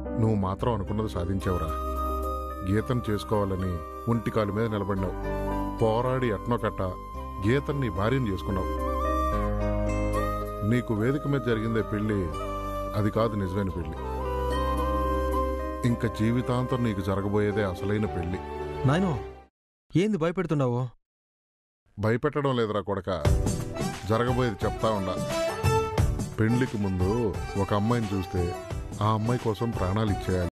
నువ్వు మాత్రం అనుకున్నది సాధించావురా. గీతను చేసుకోవాలని ఒంటికాలు మీద నిలబడినావు. పోరాడి ఎట్నో కట్ట గీతను నీ భార్యను చేసుకున్నావు. నీకు వేదిక మీద జరిగిందే పెళ్లి, అది కాదు నిజమైన పెళ్లి. ఇంకా జీవితాంతం నీకు జరగబోయేదే అసలైన పెళ్లి. నాయనో, ఏంది భయపెడుతున్నావు? భయపెట్టడం లేదురా కొడక, జరగబోయేది చెప్తా ఉండా. పెళ్లికి ముందు ఒక అమ్మాయిని చూస్తే ఆ అమ్మాయి కోసం ప్రాణాలు ఇచ్చేయాలి.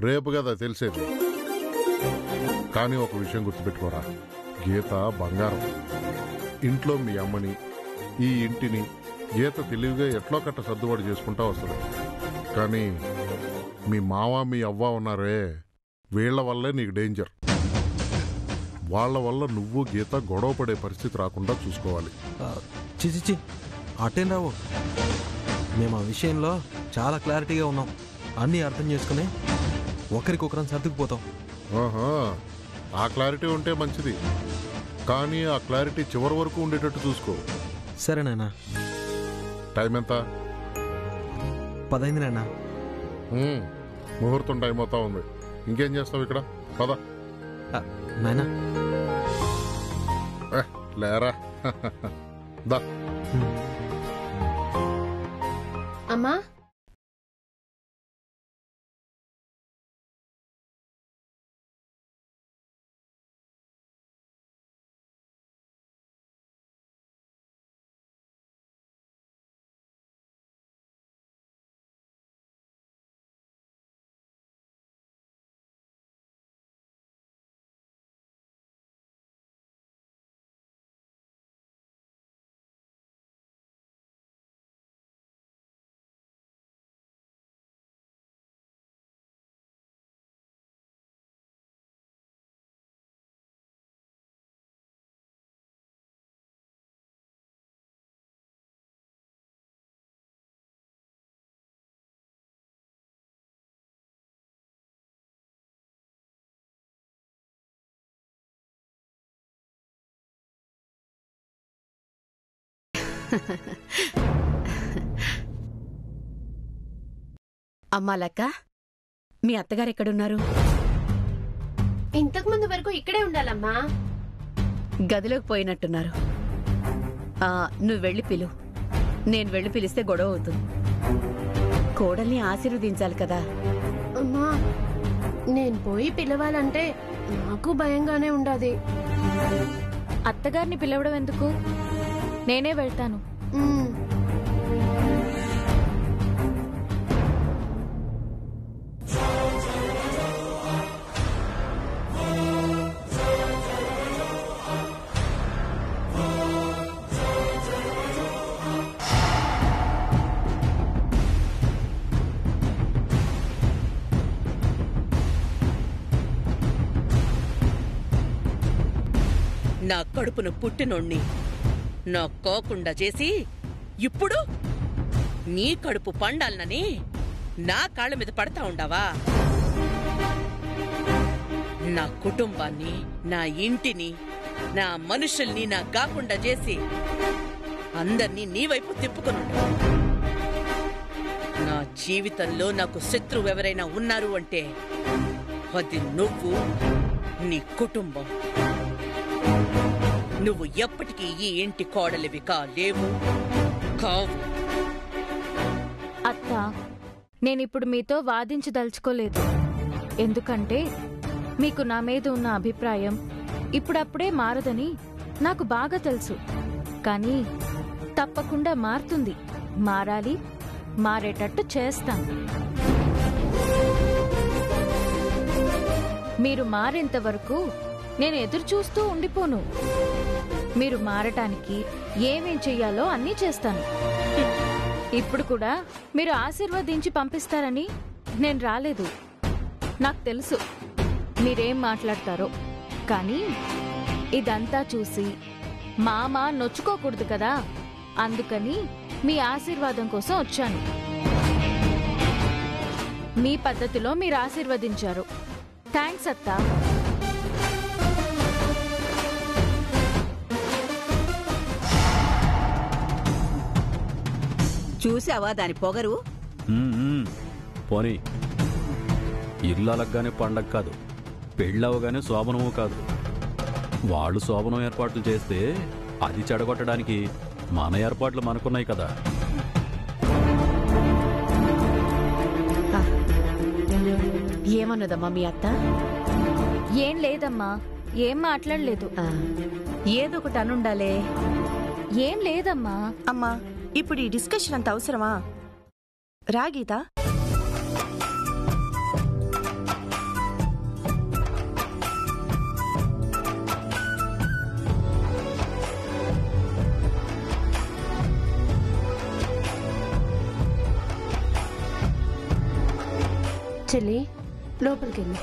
రేపు కదా తెలిసేది. కానీ ఒక విషయం గుర్తుపెట్టుకోరా, గీత బంగారం. ఇంట్లో మీ అమ్మని, ఈ ఇంటిని గీత తెలివిగా ఎట్లో కట్ట సర్దుబాటు చేసుకుంటా వస్తుంది. కానీ మీ మావ మీ అవ్వ ఉన్నారే, వీళ్ల వల్లే నీకు డేంజర్. వాళ్ల వల్ల నువ్వు గీత గొడవ పడే పరిస్థితి రాకుండా చూసుకోవాలి. చిచిచి, అటేం రావు. మేము ఆ విషయంలో చాలా క్లారిటీగా ఉన్నాం. అన్నీ అర్థం చేసుకుని ఒకరికొకరం సర్దుకుపోతాం. ఆ క్లారిటీ ఉంటే మంచిది, కానీ ఆ క్లారిటీ చివరి వరకు ఉండేటట్టు చూసుకో. సరేనాయనా. టైం ఎంత? 10 అయింది నాయనా. ముహూర్తం టైం అవుతా ఉంది. ఇంకేం చేస్తావు ఇక్కడ? పద నాయనా. లేరా దా. అమ్మా, అమ్మా లక్క, మీ అత్తగారు ఎక్కడున్నారు? ఇంతకు ముందు వరకు ఇక్కడే ఉండాలమ్మా. గదిలోకి పోయినట్టున్నారు. నువ్వు వెళ్ళి పిలు. నేను వెళ్ళి పిలిస్తే గొడవ అవుతుంది. కోడల్ని ఆశీర్వదించాలి కదా. అమ్మా, నేను పోయి పిలవాలంటే నాకు భయంగానే ఉండాది. అత్తగారిని పిలవడం ఎందుకు? నేనే వెళ్తాను. నా కడుపును పుట్టినోణ్ణి నా కోకుండా చేసి ఇప్పుడు నీ కడుపు పండాలనని నా కాళ్ళ మీద పడతా ఉండావా? నా కుటుంబాన్ని, నా ఇంటిని, నా మనుషుల్ని నా కాకుండా చేసి అందర్నీ నీ వైపు తిప్పుకున్నాడు. నా జీవితంలో నాకు శత్రువు ఎవరైనా ఉన్నారు అంటే అది నువ్వు, నీ కుటుంబం. నువ్వు ఎప్పటికీ ఈ ఇంటి కోడలివి కాలేవు, కావు. అత్త, నేనిప్పుడు మీతో వాదించదలుచుకోలేదు. ఎందుకంటే మీకు నా మీద ఉన్న అభిప్రాయం ఇప్పుడప్పుడే మారదని నాకు బాగా తెలుసు. కానీ తప్పకుండా మారుతుంది. మారాలి, మారేటట్టు చేస్తాను. మీరు మారేంత వరకు నేను ఎదురు చూస్తూ ఉండిపోను. మీరు మారటానికి ఏమేం చెయ్యాలో అన్నీ చేస్తాను. ఇప్పుడు కూడా మీరు ఆశీర్వదించి పంపిస్తారని నేను రాలేదు. నాకు తెలుసు మీరేం మాట్లాడతారో. కానీ ఇదంతా చూసి మామ నొచ్చుకోకూడదు కదా, అందుకని మీ ఆశీర్వాదం కోసం వచ్చాను. మీ పద్ధతిలో మీరు ఆశీర్వదించారు. థ్యాంక్స్ అత్తా. చూసావా దాని పొగరు? పోనీ ఇల్లు అలగ్గానే పండగ కాదు, పెళ్ళవగానే శోభనము కాదు. వాళ్ళు శోభనం ఏర్పాట్లు చేస్తే అది చెడగొట్టడానికి మన ఏర్పాట్లు మనకున్నాయి కదా. ఏమన్నదమ్మా మీ అత్త? ఏం లేదమ్మా, ఏం మాట్లాడలేదు. ఏదో ఒకటి అనుండాలే. ఏం లేదమ్మా. అమ్మా, ఇప్పుడు ఈ డిస్కషన్ అంత అవసరమా? రా గీత. చెల్లి లోపలికి వెళ్ళి.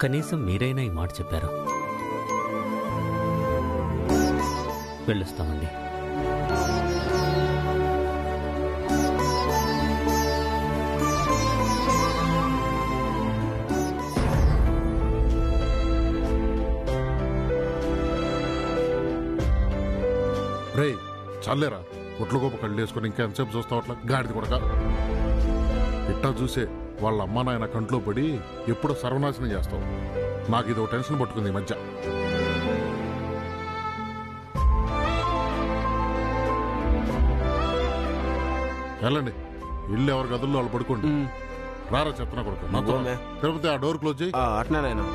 కనీసం మీరైనా ఈ మాట చెప్పారు. వెళ్ళొస్తామండి. రే చాలేరా, ఒట్లు గొప్ప కళ్ళు వేసుకుని ఇంకా ఎంతసేపు చూస్తావు అట్లా గాడిది కొడక. ఇట్టా చూసే వాళ్ళ అమ్మా నాయన కంట్లో పడి ఎప్పుడో సర్వనాశనం చేస్తావు. నాకు ఇదో టెన్షన్ పట్టుకుంది ఈ మధ్య. వెళ్ళండి, ఇల్లు ఎవరి గదుల్లో వాళ్ళు పడుకోండి. రారా చెప్తున్నా కొడుకు. తిరుపతి ఆ డోర్ క్లోజ్ చేయి. అట్నానైనా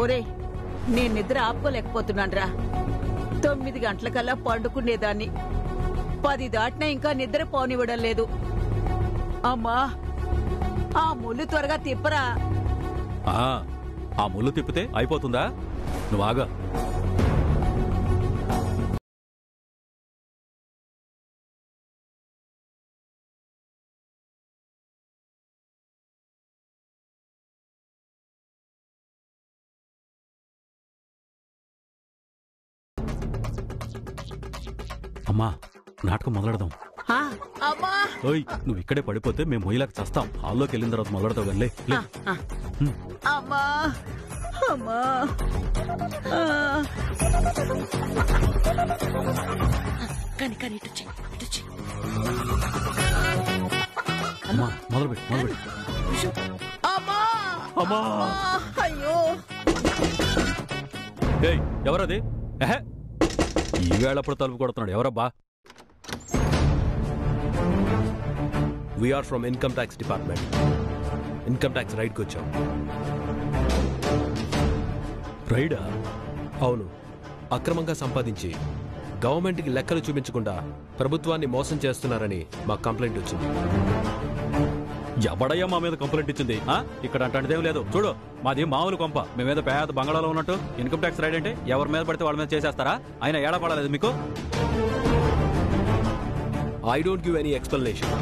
ఒరే నేను నిద్ర ఆపుకోలేకపోతున్నాను రా. 9 గంటలకల్లా పండుకునేదాన్ని, 10 దాటినా ఇంకా నిద్ర పోనివ్వడం లేదు. అమ్మా ఆ ముళ్ళు త్వరగా తిప్పరా. ఆ ముళ్ళు తిప్పితే అయిపోతుందా? నువ్వు ఆగా. అమ్మా నాటకం మొదలెడదాం. ఓయ్ నువ్వు ఇక్కడే పడిపోతే మేము మొయ్యలాగా చస్తాం. హాల్లోకి వెళ్ళిన తర్వాత మొదలెడతావు వెళ్ళే. అమ్మా అమ్మా కానీ కానీ ఇటు చెయ్యి, ఇటు చెయ్యి. అమ్మా మొదలుపెట్టు. అమ్మా అమ్మా అయ్యో ఏయ్ ఎవరది? ఈ వేళప్పుడు తలుపు కొడుతున్నాడు ఎవరబ్బా? We are from income tax department. Income tax రైడ్కి వచ్చాం. రైడా? అవును, అక్రమంగా సంపాదించి గవర్నమెంట్కి లెక్కలు చూపించకుండా ప్రభుత్వాన్ని మోసం చేస్తున్నారని మాకు కంప్లైంట్ వచ్చింది. ఎవడయ్యా మా మీద కంప్లైంట్ ఇచ్చింది? ఇక్కడ అంటేదేం లేదు. చూడు మాది మామూలు కొంప. మేమేదో పేద బంగాళాలో ఉన్నట్టు ఇన్కమ్ ట్యాక్స్ రైడ్ అంటే ఎవరి మీద పడితే వాళ్ళ మీద చేసేస్తారా? అయినా ఏడా పడలేదు మీకు? I don't give any explanation.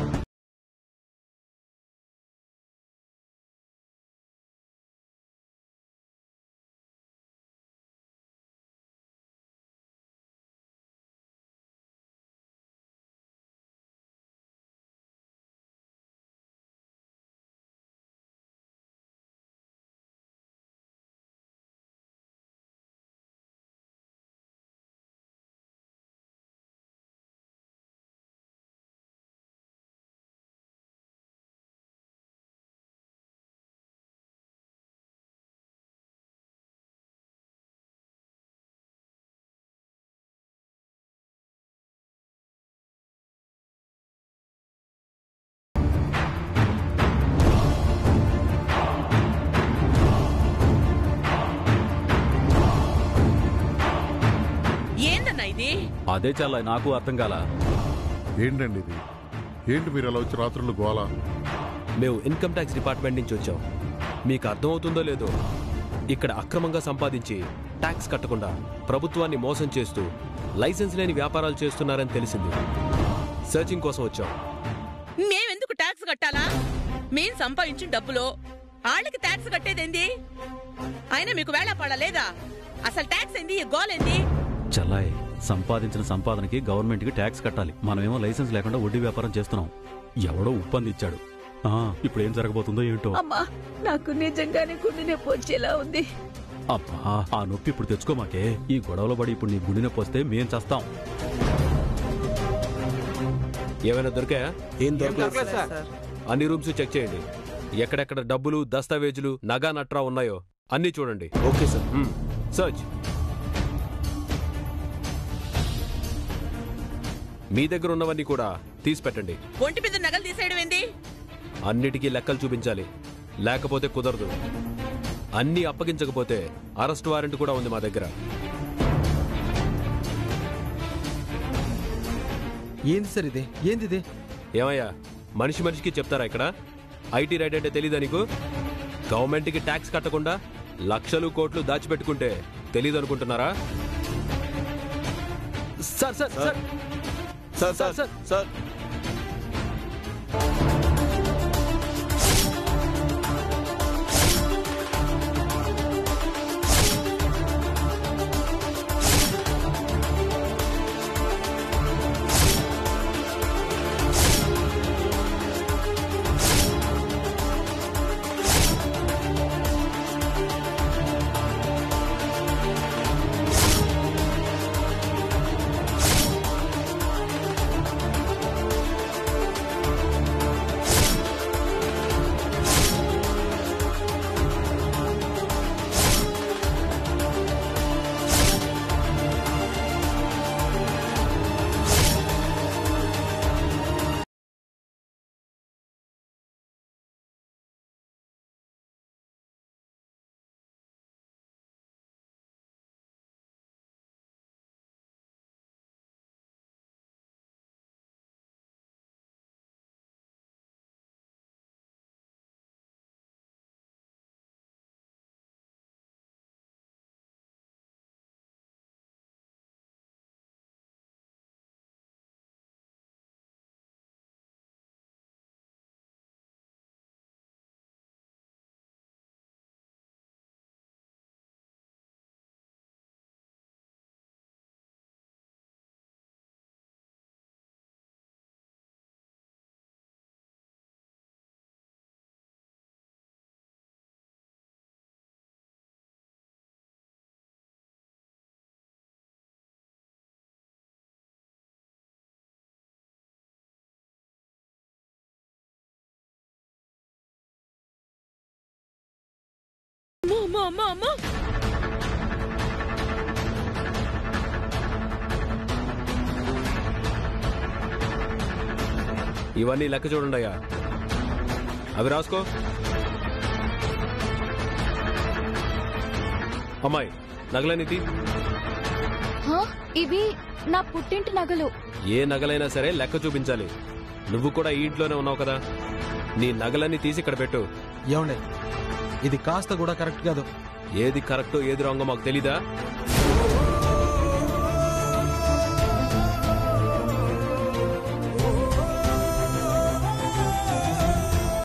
అదే చాలా నాకు అర్థం కాల. ఏంటండి ఇది? ఏంటి మీరు అలా వచ్చి రాత్రులు గోలా? మేము ఇన్కమ్ ట్యాక్స్ డిపార్ట్మెంట్ నుంచి వచ్చాం. మీకు అర్థమవుతుందో లేదో, ఇక్కడ అక్రమంగా సంపాదించి ట్యాక్స్ కట్టకుండా ప్రభుత్వాన్ని మోసం చేస్తూ లైసెన్స్ లేని వ్యాపారాలు చేస్తున్నారని తెలిసింది. సర్చింగ్ కోసం వచ్చాం. మేమెందుకు ట్యాక్స్ కట్టాలా? మేం సంపాదించిన డబ్బులో వాళ్ళకి ట్యాక్స్ కట్టేదేంది? అయినా మీకు వేళ పడలేదా? అసలు ట్యాక్స్ ఏంది? గోలేంది? చల్లాయ్, సంపాదించిన సంపాదనకి గవర్నమెంట్ కి ట్యాక్స్ కట్టాలి. మనమేమో లైసెన్స్ లేకుండా వడ్డీ వ్యాపారం చేస్తున్నాం. ఎవడో ఉప్పందిచ్చాడు. ఇప్పుడు ఏం జరగబోతుందో ఏంటో. అమ్మా నాకు నిజంగానే గుండె నొప్పి వచ్చేలా ఉంది. అబ్బా ఆ నొప్పి ఇప్పుడు తెచ్చుకోమాకే. ఈ గొడవలో పడి ఇప్పుడు నీ గుండె నొప్పి వస్తే మేం చేస్తాం. ఏమైనా దొరికాయా? ఏం దొరకలేదు సార్. అన్ని రూమ్స్ చెక్ చేయండి. ఎక్కడెక్కడ డబ్బులు, దస్తావేజులు, నగా నట్రా ఉన్నాయో అన్ని చూడండి. Okay sir. సర్చ్. మీ దగ్గర ఉన్నవన్నీ కూడా తీసి పెట్టండి. ఒంటి మీద నగలు తీసేయడం ఏంది? అన్నిటికీ లెక్కలు చూపించాలి, లేకపోతే కుదరదు. అన్నీ అప్పగించకపోతే అరెస్ట్ వారెంట్ కూడా ఉంది మా దగ్గర. ఏంది సార్ ఇది? ఏంది ఇది? ఏమయ్యా, మనిషి మనిషికి చెప్తారా ఇక్కడ? ఐటీ రైడ్ అంటే తెలీదా నీకు? గవర్నమెంట్కి ట్యాక్స్ కట్టకుండా లక్షలు కోట్లు దాచిపెట్టుకుంటే తెలీదు అనుకుంటున్నారా? Sir sir sir sir sir sir sir అమ్మా అమ్మా అమ్మా ఇవన్నీ లెక్క చూడండి అయ్యా. అవి రాసుకో. అమ్మాయి నగలనితి. ఇవి నా పుట్టింటి నగలు. ఏ నగలైనా సరే లెక్క చూపించాలి. నువ్వు కూడా ఈ ఇంట్లోనే ఉన్నావు కదా, నీ నగలన్నీ తీసి ఇక్కడ పెట్టు. ఏమండే, ఇది కాస్త కూడా కరెక్ట్ కాదు. ఏది కరెక్టో ఏది రాంగో మాకు తెలీదా?